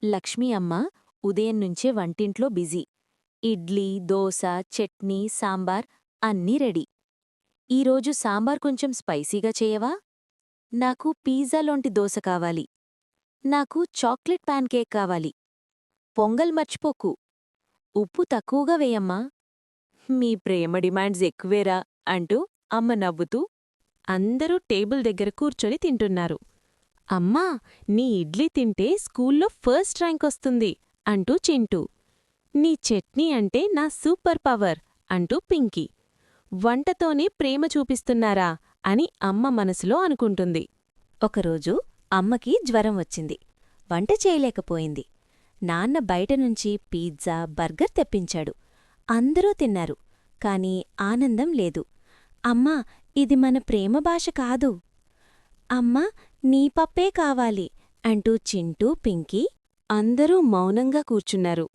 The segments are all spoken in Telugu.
లక్ష్మీ అమ్మ ఉదయం నుంచే వంటింట్లో బిజీ. ఇడ్లీ, దోశ, చట్నీ, సాంబార్ అన్నీ రెడీ. ఈరోజు సాంబార్ కొంచెం స్పైసీగా చేయవా? నాకు పిజ్జాలోంటి దోశ కావాలి. నాకు చాక్లెట్ ప్యాన్ కేక్ కావాలి. పొంగల్ మర్చిపోకు. ఉప్పు తక్కువగా వేయమ్మా. మీ ప్రేమ డిమాండ్స్ ఎక్కువేరా అంటూ అమ్మ నవ్వుతూ అందరూ టేబుల్ దగ్గర కూర్చొని తింటున్నారు. అమ్మా, నీ ఇడ్లీ తింటే స్కూల్లో ఫస్ట్ ర్యాంక్ వస్తుంది అంటూ చింటూ. నీ చట్నీ అంటే నా సూపర్ పవర్ అంటూ పింకీ. వంటతోనే ప్రేమ చూపిస్తున్నారా అని అమ్మ మనసులో అనుకుంటుంది. ఒకరోజు అమ్మకి జ్వరం వచ్చింది. వంట చేయలేకపోయింది. నాన్న బయటనుంచి పిజ్జా, బర్గర్ తెప్పించాడు. అందరూ తిన్నారు. కాని ఆనందం లేదు. అమ్మా, ఇది మన ప్రేమ భాష కాదు. అమ్మా, నీ పప్పే కావాలి అంటూ చింటూ, పింకీ అందరూ మౌనంగా కూర్చున్నారు.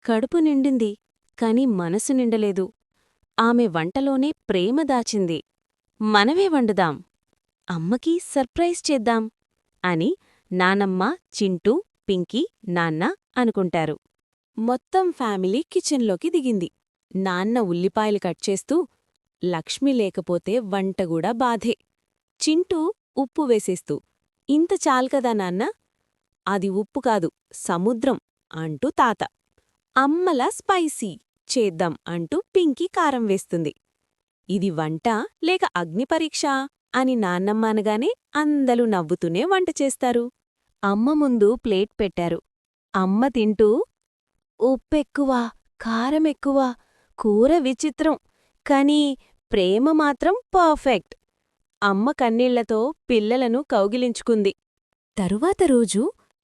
కడుపు నిండింది, కాని మనసు నిండలేదు. ఆమె వంటలోనే ప్రేమ దాచింది. మనవే వండుదాం, అమ్మకి సర్ప్రైజ్ చేద్దాం అని నానమ్మ, చింటూ, పింకీ, నాన్న అనుకుంటారు. మొత్తం ఫ్యామిలీ కిచెన్లోకి దిగింది. నాన్న ఉల్లిపాయలు కట్ చేస్తూ, లక్ష్మి లేకపోతే వంటగూడా బాధే. చింటూ ఉప్పు వేసేస్తూ, ఇంత చాల్కదా నాన్న? అది ఉప్పు కాదు, సముద్రం అంటూ తాత. అమ్మలా స్పైసీ చేద్దాం అంటూ పింకీ కారం వేస్తుంది. ఇది వంట లేక అగ్నిపరీక్ష అని నాన్నమ్మ అనగానే అందరూ నవ్వుతూనే వంట చేస్తారు. అమ్మ ముందు ప్లేట్ పెట్టారు. అమ్మ తింటూ, ఉప్పెక్కువా, కారమెక్కువా, కూర విచిత్రం, కానీ ప్రేమ మాత్రం పర్ఫెక్ట్. అమ్మ కన్నీళ్లతో పిల్లలను కౌగిలించుకుంది. తరువాత రోజు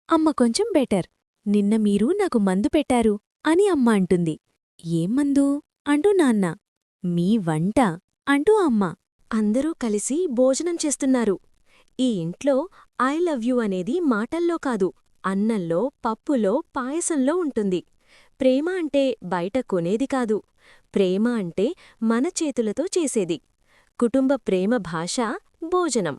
అమ్మ కొంచెం బెటర్. నిన్న మీరు నాకు మందు పెట్టారు అని అమ్మ అంటుంది. ఏం మందు అంటూ నాన్న. మీ వంట అంటూ అమ్మ. అందరూ కలిసి భోజనం చేస్తున్నారు. ఈ ఇంట్లో ఐ లవ్ యూ అనేది మాటల్లో కాదు, అన్నంలో, పప్పులో, పాయసంలో ఉంటుంది. ప్రేమ అంటే బయట కొనేది కాదు. ప్రేమ అంటే మన చేతులతో చేసేది. కుటుంబ ప్రేమ భాష భోజనం.